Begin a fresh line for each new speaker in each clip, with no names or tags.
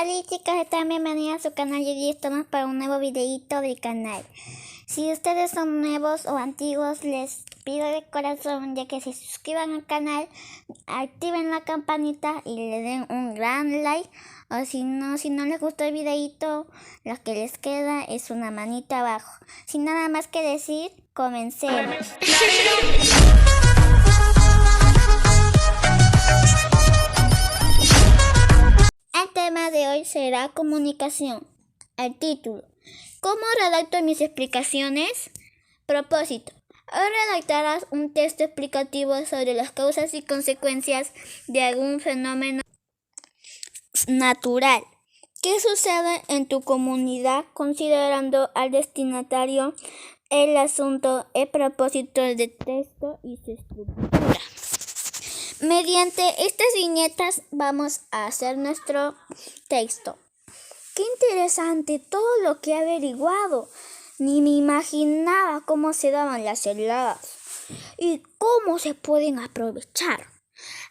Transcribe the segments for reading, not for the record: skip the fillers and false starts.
Hola chicos, están bienvenidos a su canal y hoy estamos para un nuevo videito del canal. Si ustedes son nuevos o antiguos, les pido de corazón ya que se suscriban al canal, activen la campanita y le den un gran like. O si no les gustó el videito, lo que les queda es una manita abajo. Sin nada más que decir, comencemos. El tema de hoy será comunicación. El título: ¿cómo redacto mis explicaciones? Propósito: hoy redactarás un texto explicativo sobre las causas y consecuencias de algún fenómeno natural. ¿Qué sucede en tu comunidad considerando al destinatario, el asunto, el propósito del texto y su estructura? Mediante estas viñetas vamos a hacer nuestro texto. ¡Qué interesante todo lo que he averiguado! Ni me imaginaba cómo se daban las heladas y cómo se pueden aprovechar.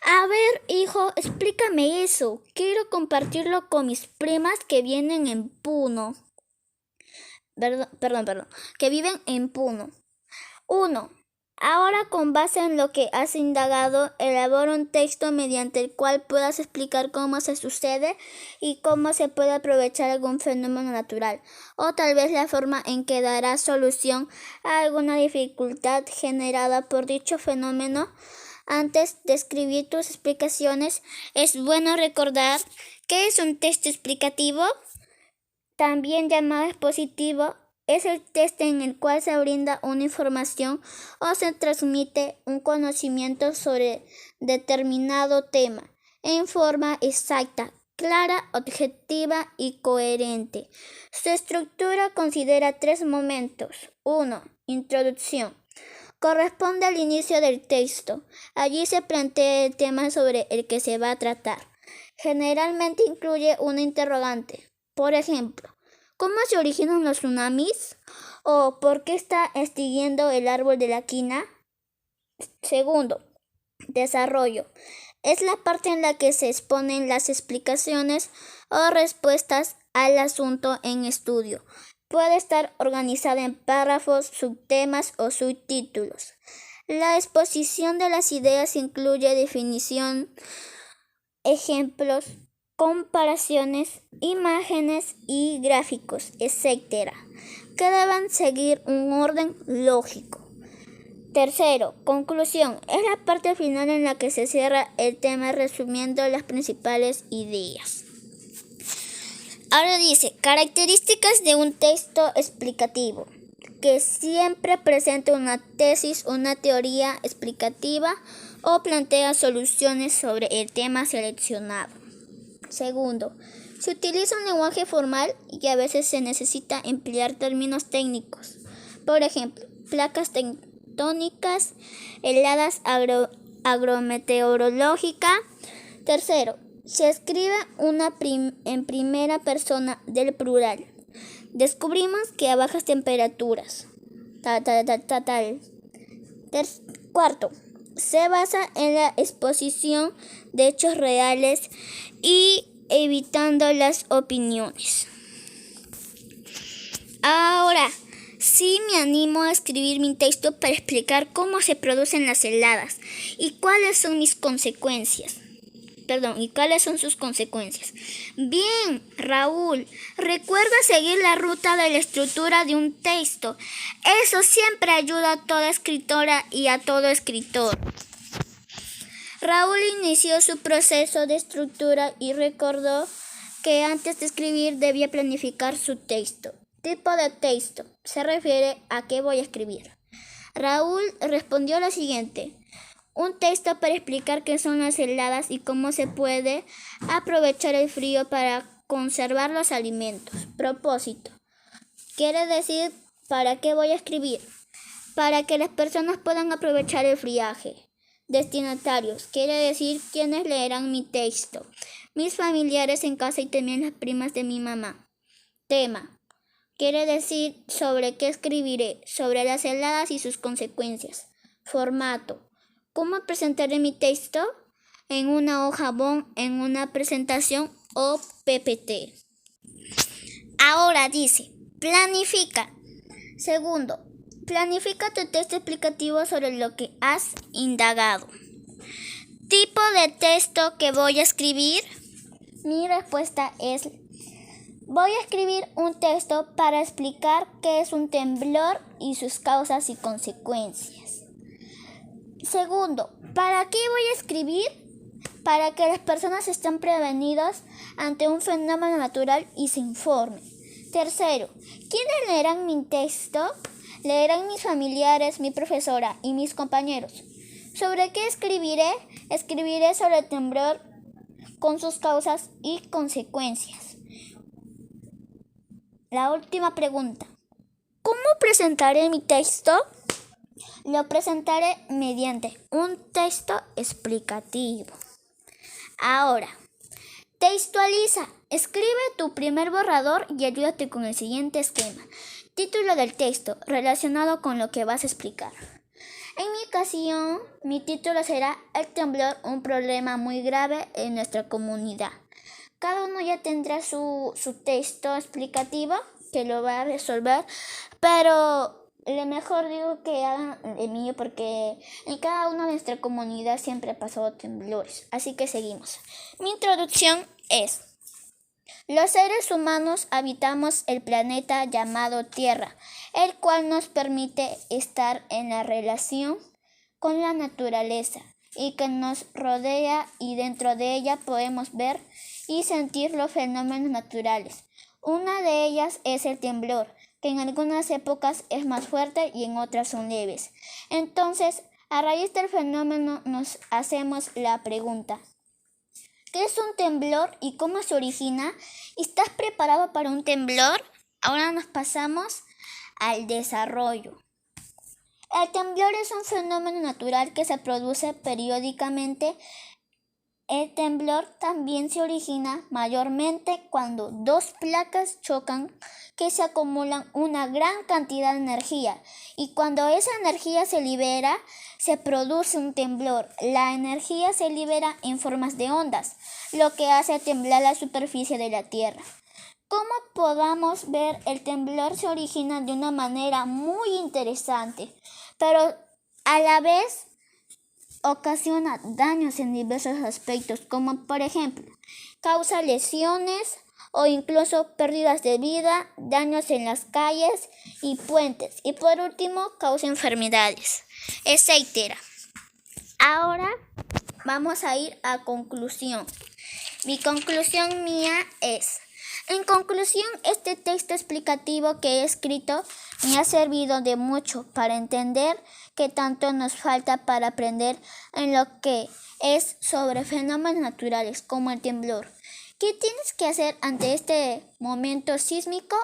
A ver, hijo, explícame eso. Quiero compartirlo con mis primas que vienen en Puno. Que viven en Puno. 1. Ahora, con base en lo que has indagado, elabora un texto mediante el cual puedas explicar cómo se sucede y cómo se puede aprovechar algún fenómeno natural, o tal vez la forma en que dará solución a alguna dificultad generada por dicho fenómeno. Antes de escribir tus explicaciones, es bueno recordar que es un texto explicativo, también llamado expositivo. Es el texto en el cual se brinda una información o se transmite un conocimiento sobre determinado tema en forma exacta, clara, objetiva y coherente. Su estructura considera 3 momentos. 1. Introducción. Corresponde al inicio del texto. Allí se plantea el tema sobre el que se va a tratar. Generalmente incluye una interrogante. Por ejemplo, ¿cómo se originan los tsunamis? ¿O por qué está extinguiendo el árbol de la quina? Segundo, desarrollo. Es la parte en la que se exponen las explicaciones o respuestas al asunto en estudio. Puede estar organizada en párrafos, subtemas o subtítulos. La exposición de las ideas incluye definición, ejemplos, comparaciones, imágenes y gráficos, etc., que deben seguir un orden lógico. Tercero, conclusión. Es la parte final en la que se cierra el tema resumiendo las principales ideas. Ahora dice, características de un texto explicativo: que siempre presente una tesis, una teoría explicativa o plantea soluciones sobre el tema seleccionado. Segundo, se utiliza un lenguaje formal y a veces se necesita emplear términos técnicos. Por ejemplo, placas tectónicas, heladas agrometeorológica. Tercero, se escribe en primera persona del plural. Descubrimos que a bajas temperaturas. Cuarto, se basa en la exposición de hechos reales y evitando las opiniones. Ahora, sí me animo a escribir mi texto para explicar cómo se producen las heladas y cuáles son sus consecuencias. Bien, Raúl, recuerda seguir la ruta de la estructura de un texto. Eso siempre ayuda a toda escritora y a todo escritor. Raúl inició su proceso de estructura y recordó que antes de escribir debía planificar su texto. Tipo de texto: se refiere a qué voy a escribir. Raúl respondió lo siguiente: un texto para explicar qué son las heladas y cómo se puede aprovechar el frío para conservar los alimentos. Propósito: quiere decir para qué voy a escribir. Para que las personas puedan aprovechar el friaje. Destinatarios: quiere decir quienes leerán mi texto. Mis familiares en casa y también las primas de mi mamá. Tema: quiere decir sobre qué escribiré, sobre las heladas y sus consecuencias. Formato: ¿cómo presentaré mi texto? En una hoja bond, en una presentación o PPT. Ahora dice, planifica. Segundo, planifica tu texto explicativo sobre lo que has indagado. ¿Tipo de texto que voy a escribir? Mi respuesta es, voy a escribir un texto para explicar qué es un temblor y sus causas y consecuencias. Segundo, ¿para qué voy a escribir? Para que las personas estén prevenidas ante un fenómeno natural y se informen. Tercero, ¿quiénes leerán mi texto? Leerán mis familiares, mi profesora y mis compañeros. ¿Sobre qué escribiré? Escribiré sobre el temblor con sus causas y consecuencias. La última pregunta, ¿cómo presentaré mi texto? Lo presentaré mediante un texto explicativo. Ahora, textualiza. Escribe tu primer borrador y ayúdate con el siguiente esquema. Título del texto relacionado con lo que vas a explicar. En mi ocasión, mi título será El temblor, un problema muy grave en nuestra comunidad. Cada uno ya tendrá su texto explicativo que lo va a resolver, pero lo mejor digo que hagan el mío porque en cada una de nuestra comunidad siempre ha pasado temblores. Así que seguimos. Mi introducción es: los seres humanos habitamos el planeta llamado Tierra, el cual nos permite estar en la relación con la naturaleza y que nos rodea, y dentro de ella podemos ver y sentir los fenómenos naturales. Una de ellas es el temblor, que en algunas épocas es más fuerte y en otras son leves. Entonces, a raíz del fenómeno nos hacemos la pregunta: ¿qué es un temblor y cómo se origina? ¿Estás preparado para un temblor? Ahora nos pasamos al desarrollo. El temblor es un fenómeno natural que se produce periódicamente. El temblor también se origina mayormente cuando dos placas chocan que se acumulan una gran cantidad de energía, y cuando esa energía se libera, se produce un temblor. La energía se libera en formas de ondas, lo que hace temblar la superficie de la Tierra. Como podamos ver, el temblor se origina de una manera muy interesante, pero a la vez ocasiona daños en diversos aspectos, como por ejemplo, causa lesiones o incluso pérdidas de vida, daños en las calles y puentes, y por último, causa enfermedades, etc. Ahora vamos a ir a conclusión. Mi conclusión mía es: en conclusión, este texto explicativo que he escrito me ha servido de mucho para entender qué tanto nos falta para aprender en lo que es sobre fenómenos naturales como el temblor. ¿Qué tienes que hacer ante este momento sísmico?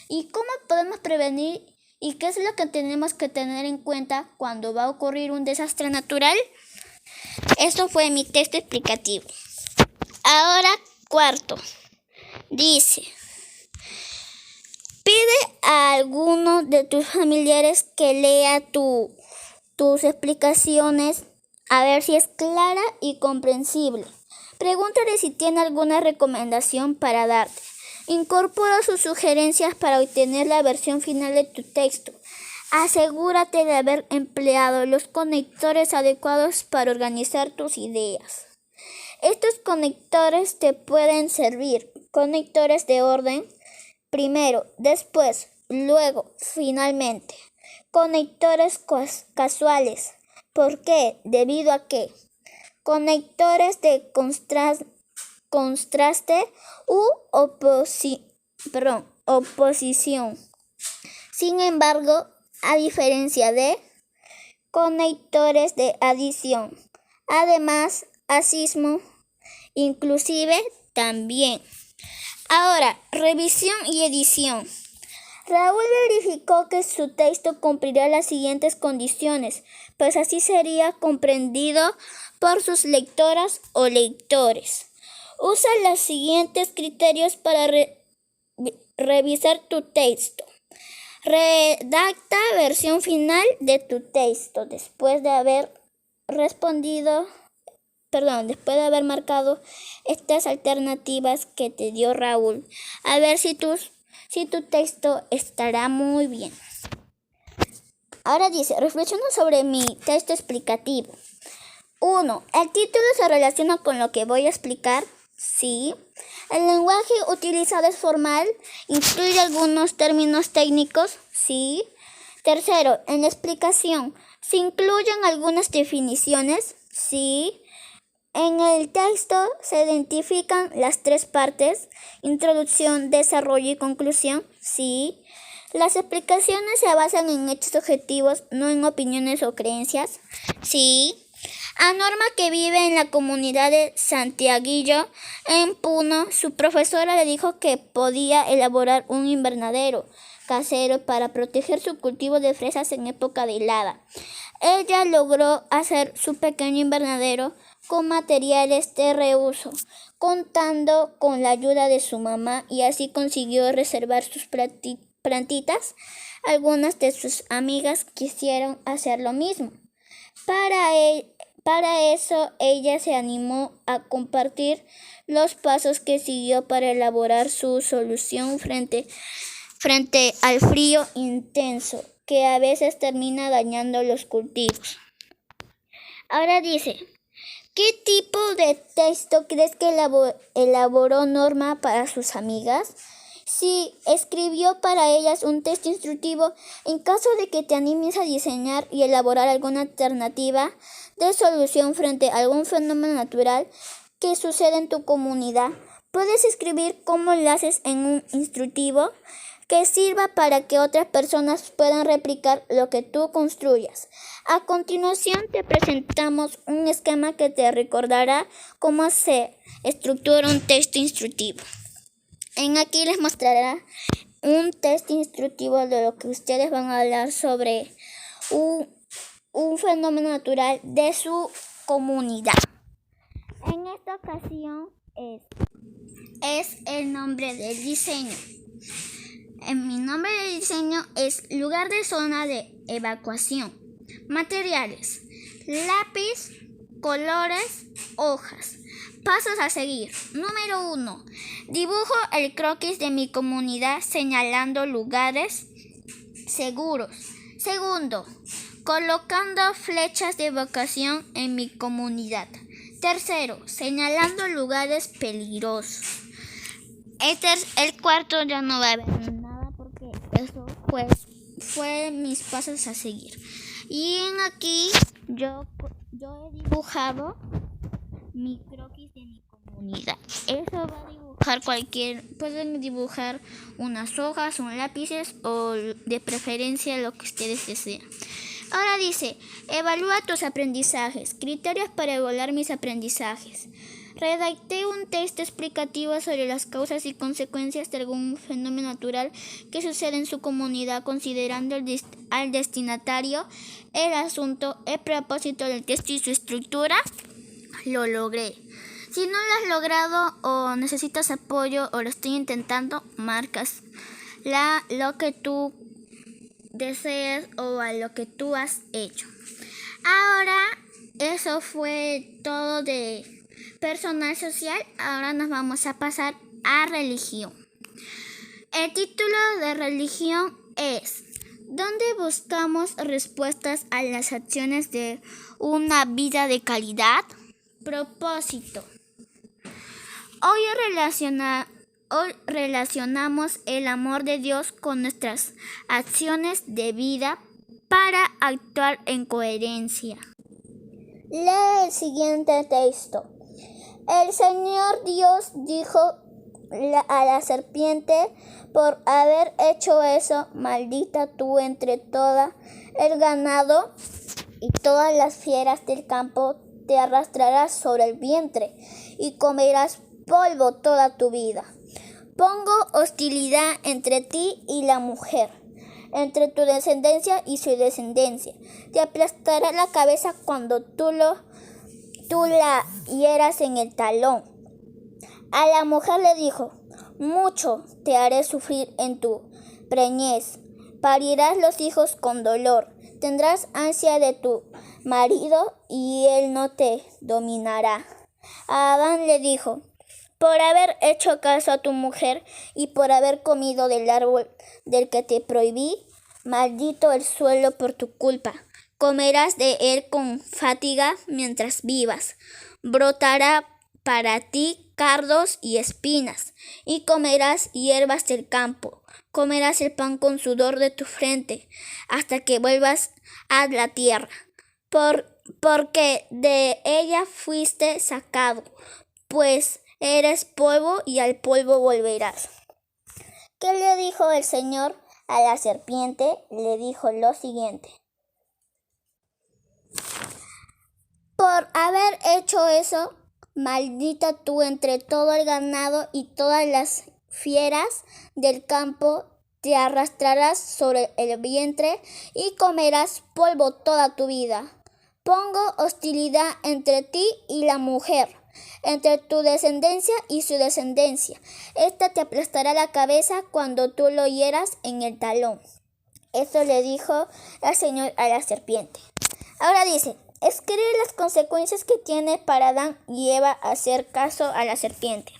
¿Y cómo podemos prevenir? ¿Y qué es lo que tenemos que tener en cuenta cuando va a ocurrir un desastre natural? Eso fue mi texto explicativo. Ahora, cuarto. Dice: pide a alguno de tus familiares que lea tus explicaciones a ver si es clara y comprensible. Pregúntale si tiene alguna recomendación para darte. Incorpora sus sugerencias para obtener la versión final de tu texto. Asegúrate de haber empleado los conectores adecuados para organizar tus ideas. Estos conectores te pueden servir: conectores de orden, primero, después, luego, finalmente. Conectores casuales. ¿Por qué? Debido a que. Conectores de contraste u oposición. Sin embargo, a diferencia de conectores de adición. Además, asismo, inclusive también. Ahora, revisión y edición. Raúl verificó que su texto cumplirá las siguientes condiciones, pues así sería comprendido por sus lectoras o lectores. Usa los siguientes criterios para revisar tu texto. Redacta versión final de tu texto después de haber respondido después de haber marcado estas alternativas que te dio Raúl, a ver si tu texto estará muy bien. Ahora dice, reflexiona sobre mi texto explicativo. 1. ¿El título se relaciona con lo que voy a explicar? Sí. ¿El lenguaje utilizado es formal? ¿Incluye algunos términos técnicos? Sí. Tercero, en la explicación, ¿se incluyen algunas definiciones? Sí. En el texto se identifican las 3 partes, introducción, desarrollo y conclusión. Sí. Las explicaciones se basan en hechos objetivos, no en opiniones o creencias. Sí. A Norma, que vive en la comunidad de Santiaguillo, en Puno, su profesora le dijo que podía elaborar un invernadero casero para proteger su cultivo de fresas en época de helada. Ella logró hacer su pequeño invernadero con materiales de reuso, contando con la ayuda de su mamá, y así consiguió reservar sus plantitas. Algunas de sus amigas quisieron hacer lo mismo. Para eso, ella se animó a compartir los pasos que siguió para elaborar su solución frente al frío intenso, que a veces termina dañando los cultivos. Ahora dice, ¿qué tipo de texto crees que elaboró Norma para sus amigas? Sí, escribió para ellas un texto instructivo en caso de que te animes a diseñar y elaborar alguna alternativa de solución frente a algún fenómeno natural que sucede en tu comunidad. Puedes escribir cómo lo haces en un instructivo que sirva para que otras personas puedan replicar lo que tú construyas. A continuación te presentamos un esquema que te recordará cómo se estructura un texto instructivo. Aquí les mostrará un texto instructivo de lo que ustedes van a hablar sobre un fenómeno natural de su comunidad. En esta ocasión es el nombre del diseño. Mi nombre del diseño es lugar de zona de evacuación. Materiales: lápiz, colores, hojas. Pasos a seguir. Número 1. Dibujo el croquis de mi comunidad señalando lugares seguros. Segundo, colocando flechas de evacuación en mi comunidad. Tercero, señalando lugares peligrosos. El cuarto ya no va a haber nada porque eso fue mis pasos a seguir. Y aquí yo he dibujado mi croquis de mi comunidad. Eso va a dibujar pueden dibujar unas hojas, lápices o de preferencia lo que ustedes deseen. Ahora dice, evalúa tus aprendizajes, criterios para evaluar mis aprendizajes. Redacté un texto explicativo sobre las causas y consecuencias de algún fenómeno natural que sucede en su comunidad, considerando al destinatario, el asunto, el propósito del texto y su estructura. Lo logré. Si no lo has logrado o necesitas apoyo o lo estoy intentando, marcas lo que tú desees o a lo que tú has hecho. Ahora, eso fue todo de personal social. Ahora nos vamos a pasar a religión. El título de religión es ¿Dónde buscamos respuestas a las acciones de una vida de calidad? Propósito. Hoy relacionamos el amor de Dios con nuestras acciones de vida para actuar en coherencia. Lee el siguiente texto. El Señor Dios dijo a la serpiente, por haber hecho eso, maldita tú entre todo el ganado y todas las fieras del campo. Te arrastrarás sobre el vientre y comerás polvo toda tu vida. Pongo hostilidad entre ti y la mujer, entre tu descendencia y su descendencia. Te aplastará la cabeza cuando tú la hieras en el talón. A la mujer le dijo, mucho te haré sufrir en tu preñez. Parirás los hijos con dolor. Tendrás ansia de tu marido y él no te dominará. Adán le dijo: por haber hecho caso a tu mujer y por haber comido del árbol del que te prohibí, maldito el suelo por tu culpa. Comerás de él con fatiga mientras vivas. Brotará para ti cardos y espinas, y comerás hierbas del campo. Comerás el pan con sudor de tu frente, hasta que vuelvas a la tierra, porque de ella fuiste sacado, pues eres polvo y al polvo volverás. ¿Qué le dijo el Señor a la serpiente? Le dijo lo siguiente: por haber hecho eso, maldita tú entre todo el ganado y todas las fieras del campo, te arrastrarás sobre el vientre y comerás polvo toda tu vida. Pongo hostilidad entre ti y la mujer, entre tu descendencia y su descendencia. Esta te aplastará la cabeza cuando tú lo hieras en el talón. Eso le dijo el Señor a la serpiente. Ahora dice: escribe las consecuencias que tiene para Adán y Eva hacer caso a la serpiente.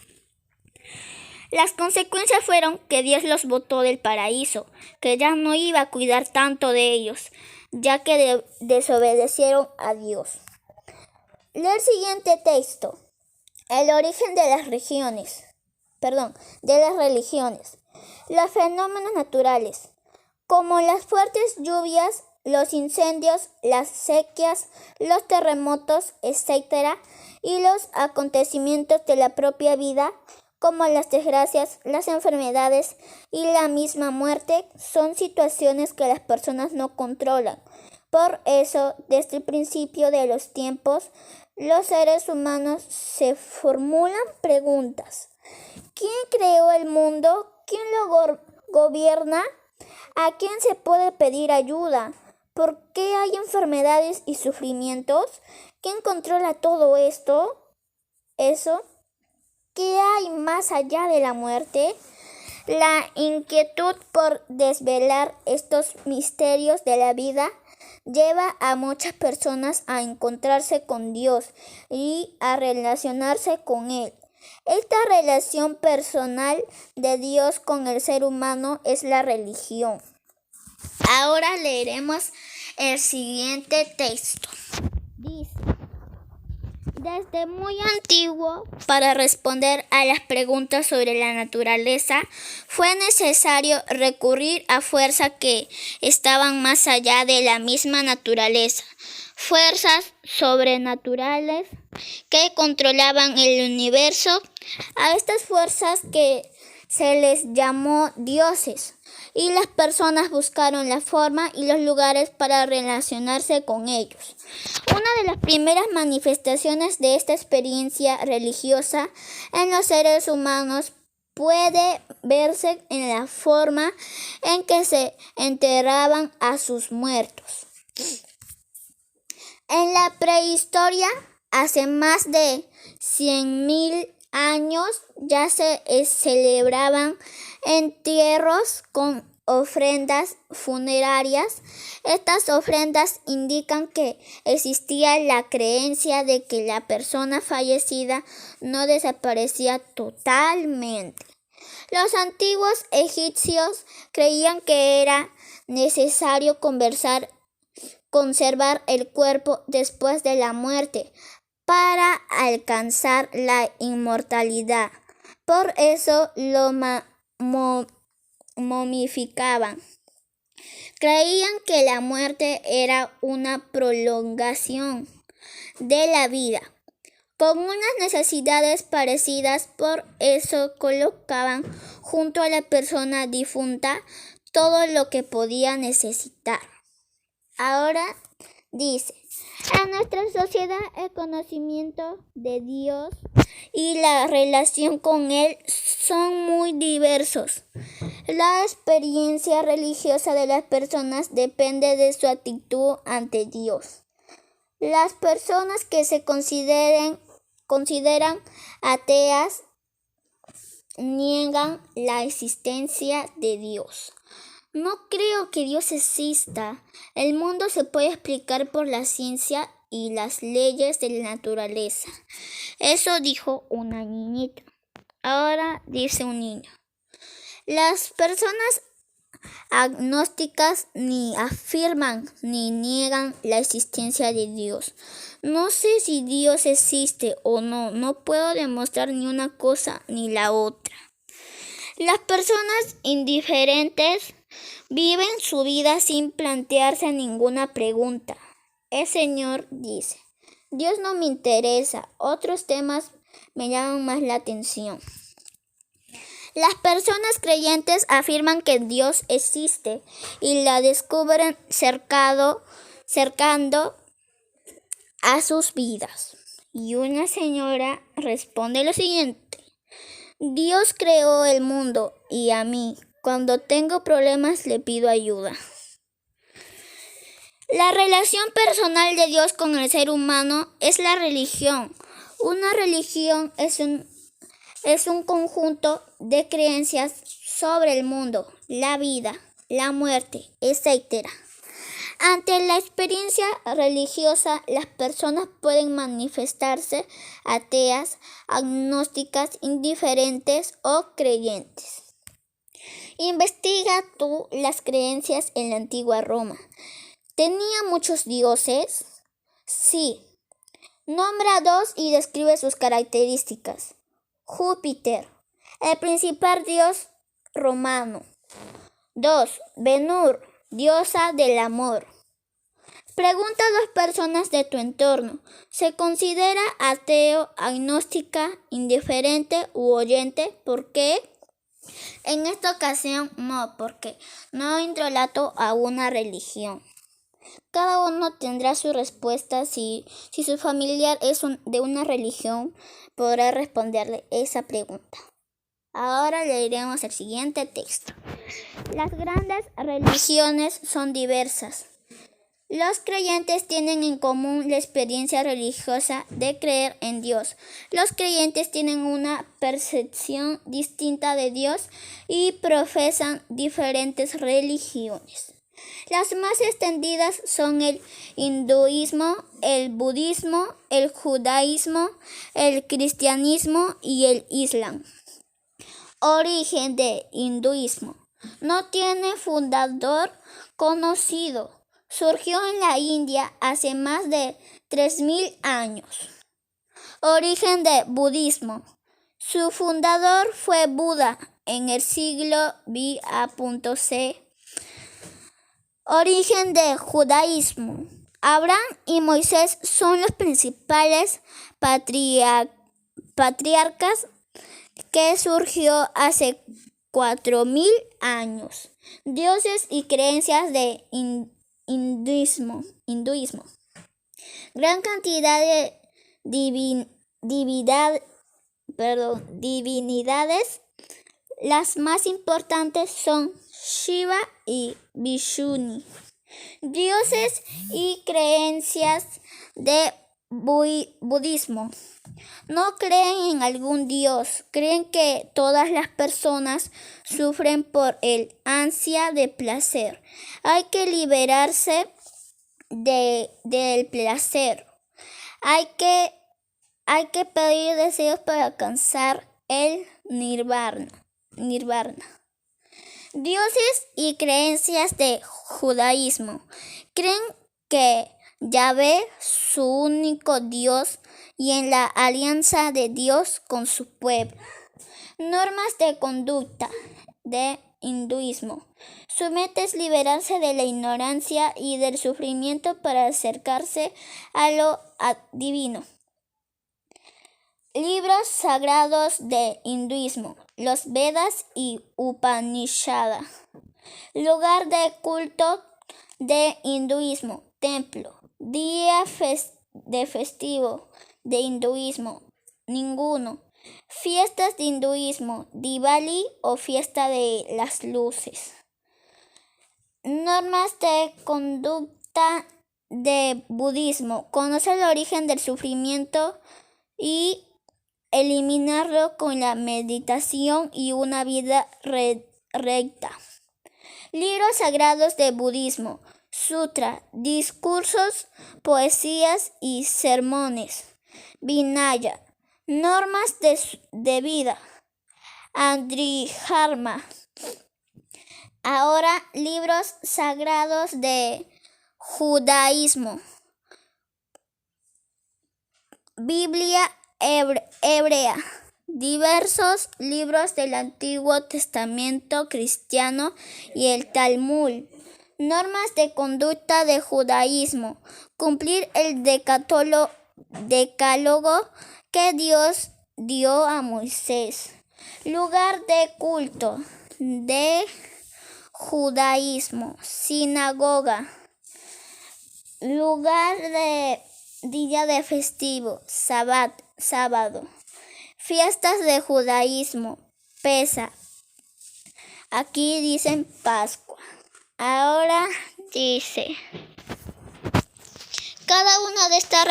Las consecuencias fueron que Dios los botó del paraíso, que ya no iba a cuidar tanto de ellos, ya que desobedecieron a Dios. Lee el siguiente texto. El origen de las religiones. Los fenómenos naturales, como las fuertes lluvias, los incendios, las sequías, los terremotos, etc., y los acontecimientos de la propia vida, como las desgracias, las enfermedades y la misma muerte, son situaciones que las personas no controlan. Por eso, desde el principio de los tiempos, los seres humanos se formulan preguntas. ¿Quién creó el mundo? ¿Quién lo gobierna? ¿A quién se puede pedir ayuda? ¿Por qué hay enfermedades y sufrimientos? ¿Quién controla todo esto? ¿Qué hay más allá de la muerte? La inquietud por desvelar estos misterios de la vida lleva a muchas personas a encontrarse con Dios y a relacionarse con Él. Esta relación personal de Dios con el ser humano es la religión. Ahora leeremos el siguiente texto. Dice: desde muy antiguo, para responder a las preguntas sobre la naturaleza, fue necesario recurrir a fuerzas que estaban más allá de la misma naturaleza, fuerzas sobrenaturales que controlaban el universo. A estas fuerzas que se les llamó dioses, y las personas buscaron la forma y los lugares para relacionarse con ellos. Una de las primeras manifestaciones de esta experiencia religiosa en los seres humanos puede verse en la forma en que se enterraban a sus muertos. En la prehistoria, hace más de 100.000 años, ya se celebraban entierros con ofrendas funerarias. Estas ofrendas indican que existía la creencia de que la persona fallecida no desaparecía totalmente. Los antiguos egipcios creían que era necesario conservar el cuerpo después de la muerte para alcanzar la inmortalidad. Por eso lo momificaban. Creían que la muerte era una prolongación de la vida, con unas necesidades parecidas. Por eso colocaban junto a la persona difunta todo lo que podía necesitar. Ahora dice: en nuestra sociedad el conocimiento de Dios y la relación con Él son muy diversos. La experiencia religiosa de las personas depende de su actitud ante Dios. Las personas que se consideran ateas niegan la existencia de Dios. No creo que Dios exista. El mundo se puede explicar por la ciencia y las leyes de la naturaleza. Eso dijo una niñita. Ahora dice un niño. Las personas agnósticas ni afirman ni niegan la existencia de Dios. No sé si Dios existe o no. No puedo demostrar ni una cosa ni la otra. Las personas indiferentes viven su vida sin plantearse ninguna pregunta. El Señor dice, Dios no me interesa, otros temas me llaman más la atención. Las personas creyentes afirman que Dios existe y la descubren cercando a sus vidas. Y una señora responde lo siguiente. Dios creó el mundo y a mí, cuando tengo problemas, le pido ayuda. La relación personal de Dios con el ser humano es la religión. Una religión es un conjunto de creencias sobre el mundo, la vida, la muerte, etc. Ante la experiencia religiosa, las personas pueden manifestarse ateas, agnósticas, indiferentes o creyentes. Investiga tú las creencias en la antigua Roma. ¿Tenía muchos dioses? Sí. Nombra dos y describe sus características. Júpiter, el principal dios romano. 2. Venus, diosa del amor. Pregunta a dos personas de tu entorno. ¿Se considera ateo, agnóstica, indiferente u oyente? ¿Por qué? En esta ocasión no, porque no idolato a una religión. Cada uno tendrá su respuesta. Si su familiar es de una religión, podrá responderle esa pregunta. Ahora leeremos el siguiente texto. Las grandes religiones son diversas. Los creyentes tienen en común la experiencia religiosa de creer en Dios. Los creyentes tienen una percepción distinta de Dios y profesan diferentes religiones. Las más extendidas son el hinduismo, el budismo, el judaísmo, el cristianismo y el islam. Origen del hinduismo. No tiene fundador conocido. Surgió en la India hace más de 3000 años. Origen del budismo. Su fundador fue Buda en el siglo B.A.C. Origen del judaísmo. Abraham y Moisés son los principales patriarcas que surgió hace 4000 años. Dioses y creencias de hinduismo. Gran cantidad de divinidades. Las más importantes son Shiva y Vishnu. Dioses y creencias de budismo. No creen en algún dios, creen que todas las personas sufren por el ansia de placer. Hay que liberarse del placer. Hay que pedir deseos para alcanzar el nirvana. Dioses y creencias de judaísmo. Creen que Yahvé, su único Dios, y en la alianza de Dios con su pueblo. Normas de conducta de hinduismo. Su meta es liberarse de la ignorancia y del sufrimiento para acercarse a lo divino. Libros sagrados de hinduismo. Los Vedas y Upanishada. Lugar de culto de hinduismo. Templo. Día de festivo de hinduismo. Ninguno. Fiestas de hinduismo. Diwali o fiesta de las luces. Normas de conducta de budismo. Conocer el origen del sufrimiento y eliminarlo con la meditación y una vida recta. Libros sagrados del budismo, sutra, discursos, poesías y sermones. Vinaya, normas de vida. Andriharma. Ahora, libros sagrados de judaísmo. Biblia hebrea. Diversos libros del Antiguo Testamento cristiano y el Talmud. Normas de conducta de judaísmo. Cumplir el decálogo que Dios dio a Moisés. Lugar de culto de judaísmo. Sinagoga. Lugar de día de festivo. Sábado. Fiestas de judaísmo. Pesa. Aquí dicen Pascua. Ahora dice, cada una de estas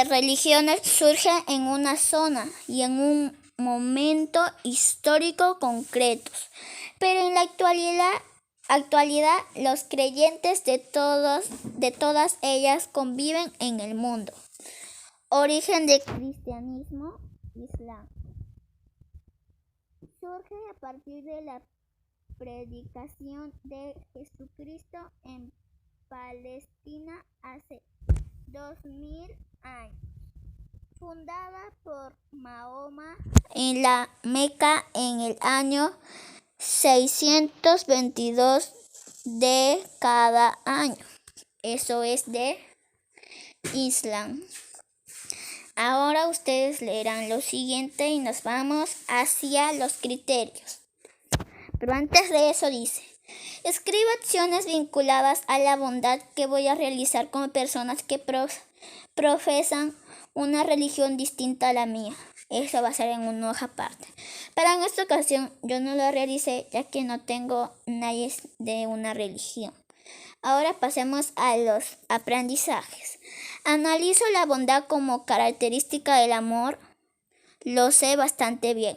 religiones surge en una zona y en un momento histórico concretos, pero en la actualidad los creyentes de todas ellas conviven en el mundo. Origen del cristianismo, Islam. Surge a partir de la predicación de Jesucristo en Palestina hace 2000 años. Fundada por Mahoma en la Meca en el año 622 de cada año. Eso es de Islam. Ahora ustedes leerán lo siguiente y nos vamos hacia los criterios. Pero antes de eso dice, escribe acciones vinculadas a la bondad que voy a realizar con personas que profesan una religión distinta a la mía. Eso va a ser en una hoja aparte. Pero en esta ocasión yo no lo realicé ya que no tengo nadie de una religión. Ahora pasemos a los aprendizajes. Analizo la bondad como característica del amor. Lo sé bastante bien.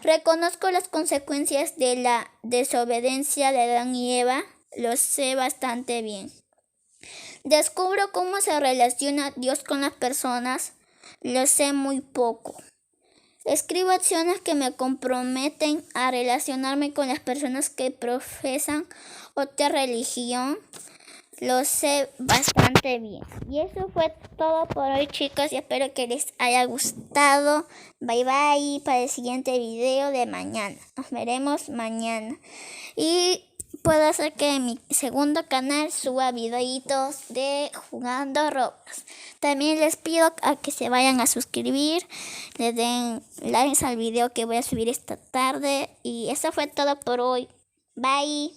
Reconozco las consecuencias de la desobediencia de Adán y Eva. Lo sé bastante bien. Descubro cómo se relaciona Dios con las personas. Lo sé muy poco. Escribo acciones que me comprometen a relacionarme con las personas que profesan otra religión. Lo sé bastante bien. Y eso fue todo por hoy, chicos, y espero que les haya gustado. Bye bye para el siguiente video de mañana. Nos veremos mañana. Y puedo hacer que en mi segundo canal suba videitos de jugando Roblox. También les pido a que se vayan a suscribir, le den likes al video que voy a subir esta tarde. Y eso fue todo por hoy. Bye.